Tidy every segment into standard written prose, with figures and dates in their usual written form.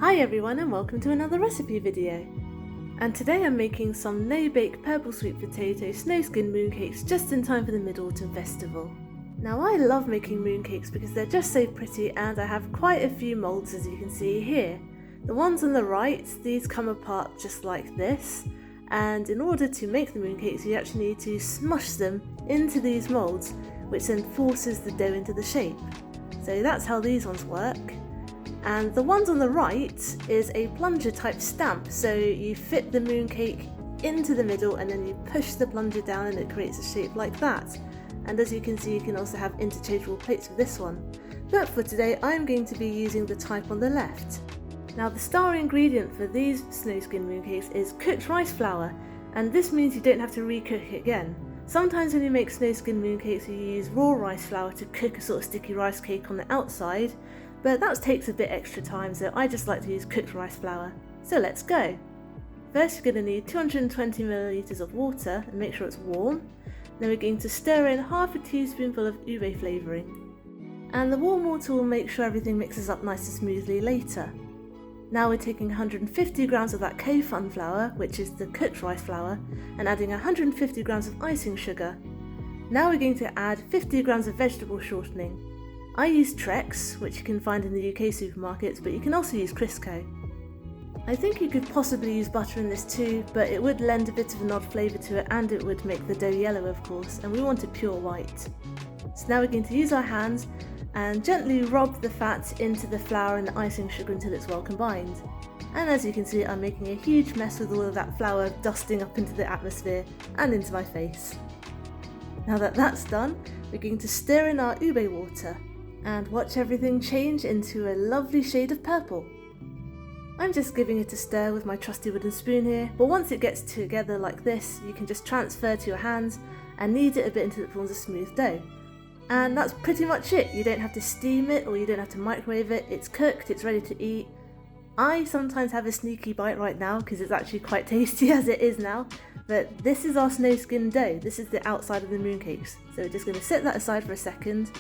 Hi everyone and welcome to another recipe video. And today I'm making some no-bake purple sweet potato snow skin mooncakes just in time for the Mid-Autumn Festival. Now I love making mooncakes because they're just so pretty and I have quite a few moulds as you can see here. The ones on the right, these come apart just like this, and in order to make the mooncakes you actually need to smush them into these moulds, which then forces the dough into the shape. So that's how these ones work. And the ones on the right is a plunger type stamp, so you fit the mooncake into the middle and then you push the plunger down and it creates a shape like that. And as you can see, you can also have interchangeable plates with this one. But for today I'm going to be using the type on the left. Now the star ingredient for these snow skin mooncakes is cooked rice flour, and this means you don't have to recook it again. Sometimes when you make snow skin mooncakes you use raw rice flour to cook a sort of sticky rice cake on the outside, but that takes a bit extra time, so I just like to use cooked rice flour. So let's go! First you're going to need 220 ml of water and make sure it's warm. Then we're going to stir in half a teaspoonful of ube flavouring. And the warm water will make sure everything mixes up nice and smoothly later. Now we're taking 150 grams of that K-fun flour, which is the cooked rice flour, and adding 150 grams of icing sugar. Now we're going to add 50 grams of vegetable shortening. I use Trex, which you can find in the UK supermarkets, but you can also use Crisco. I think you could possibly use butter in this too, but it would lend a bit of an odd flavour to it and it would make the dough yellow of course, and we want it pure white. So now we're going to use our hands and gently rub the fat into the flour and the icing sugar until it's well combined. And as you can see, I'm making a huge mess with all of that flour dusting up into the atmosphere and into my face. Now that that's done, we're going to stir in our ube water and watch everything change into a lovely shade of purple. I'm just giving it a stir with my trusty wooden spoon here, but once it gets together like this, you can just transfer to your hands and knead it a bit until it forms a smooth dough. And that's pretty much it. You don't have to steam it or you don't have to microwave it. It's cooked, it's ready to eat. I sometimes have a sneaky bite right now because it's actually quite tasty as it is now, but this is our snow skin dough. This is the outside of the mooncakes. So we're just going to set that aside for a second.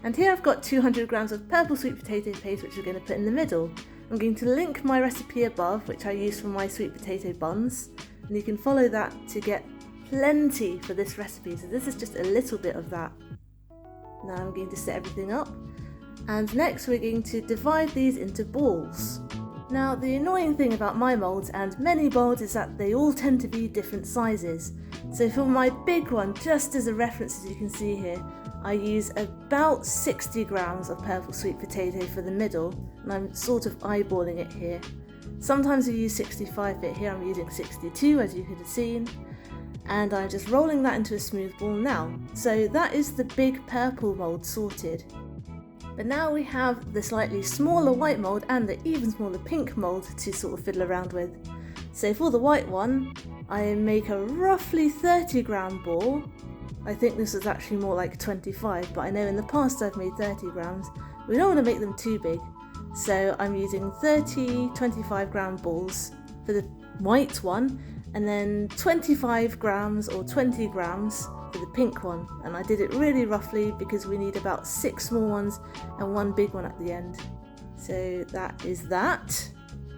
And here I've got 200 grams of purple sweet potato paste which we're going to put in the middle. I'm going to link my recipe above, which I use for my sweet potato buns, and you can follow that to get plenty for this recipe. So this is just a little bit of that. Now I'm going to set everything up, and next we're going to divide these into balls. Now the annoying thing about my moulds and many moulds is that they all tend to be different sizes. So for my big one, just as a reference as you can see here, I use about 60 grams of purple sweet potato for the middle, and I'm sort of eyeballing it here. Sometimes I use 65, but here I'm using 62 as you could have seen. And I'm just rolling that into a smooth ball now. So that is the big purple mould sorted. But now we have the slightly smaller white mould and the even smaller pink mould to sort of fiddle around with. So for the white one, I make a roughly 30 gram ball. I think this is actually more like 25, but I know in the past I've made 30 grams. We don't want to make them too big, so I'm using 30 25 gram balls for the white one, and then 25 grams or 20 grams for the pink one. And I did it really roughly because we need about 6 small ones and 1 big one at the end. So that is that.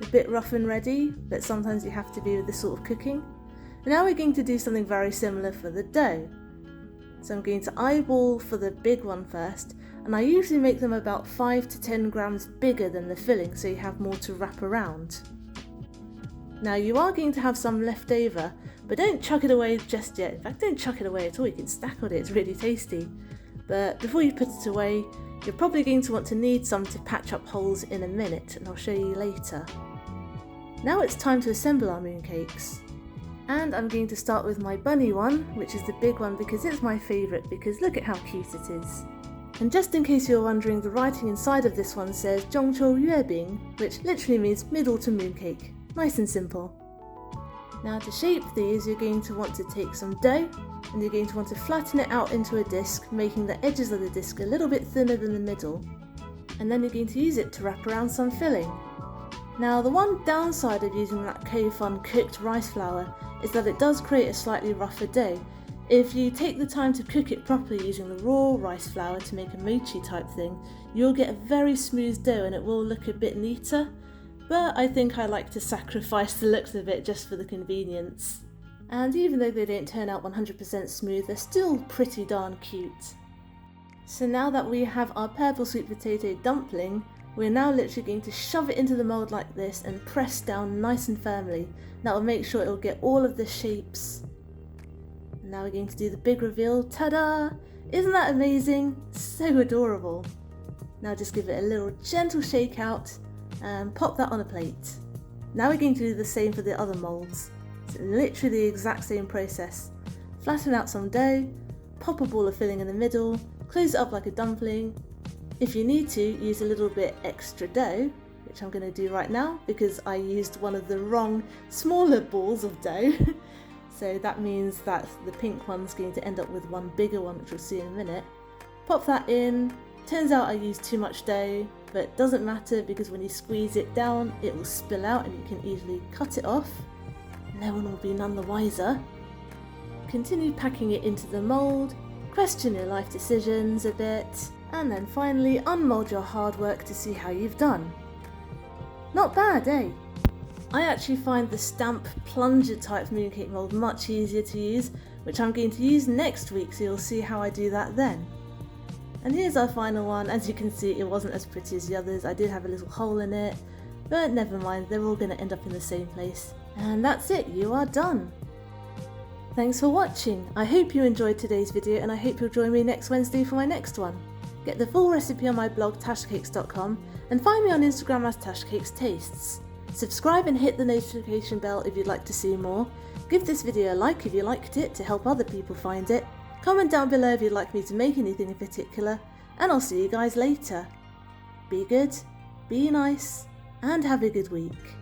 A bit rough and ready, but sometimes you have to be with this sort of cooking. And now we're going to do something very similar for the dough. So I'm going to eyeball for the big one first, and I usually make them about 5 to 10 grams bigger than the filling so you have more to wrap around. Now you are going to have some left over, but don't chuck it away just yet. In fact, don't chuck it away at all, you can snack on it, it's really tasty. But before you put it away, you're probably going to want to knead some to patch up holes in a minute, and I'll show you later. Now it's time to assemble our mooncakes. And I'm going to start with my bunny one, which is the big one because it's my favourite, because look at how cute it is. And just in case you're wondering, the writing inside of this one says Zhongqiu Yuebing, which literally means Mid-Autumn Mooncake. Nice and simple. Now to shape these, you're going to want to take some dough, and you're going to want to flatten it out into a disc, making the edges of the disc a little bit thinner than the middle. And then you're going to use it to wrap around some filling. Now the one downside of using that K-fun cooked rice flour is that it does create a slightly rougher dough. If you take the time to cook it properly using the raw rice flour to make a mochi type thing, you'll get a very smooth dough and it will look a bit neater. but I think I like to sacrifice the looks of it just for the convenience. And even though they don't turn out 100% smooth, they're still pretty darn cute. So now that we have our purple sweet potato dumpling, we're now literally going to shove it into the mould like this and press down nice and firmly. That will make sure it will get all of the shapes. Now we're going to do the big reveal. Ta-da! Isn't that amazing? So adorable. Now just give it a little gentle shake out and pop that on a plate. Now we're going to do the same for the other moulds. It's literally the exact same process. Flatten out some dough, pop a ball of filling in the middle, close it up like a dumpling. If you need to, use a little bit extra dough, which I'm going to do right now because I used one of the wrong smaller balls of dough. So that means that the pink one's going to end up with one bigger one, which we'll see in a minute. Pop that in. Turns out I used too much dough, but it doesn't matter because when you squeeze it down, it will spill out and you can easily cut it off. No one will be none the wiser. Continue packing it into the mould, question your life decisions a bit, and then finally unmould your hard work to see how you've done. Not bad, eh? I actually find the stamp plunger type mooncake mould much easier to use, which I'm going to use next week, so you'll see how I do that then. And here's our final one. As you can see, it wasn't as pretty as the others. I did have a little hole in it, but never mind, they're all going to end up in the same place. And that's it, you are done. Thanks for watching. I hope you enjoyed today's video and I hope you'll join me next Wednesday for my next one. Get the full recipe on my blog tashcakes.com and find me on Instagram as tashcakestastes. Subscribe and hit the notification bell if you'd like to see more. Give this video a like if you liked it to help other people find it. Comment down below if you'd like me to make anything in particular, and I'll see you guys later. Be good, be nice, and have a good week.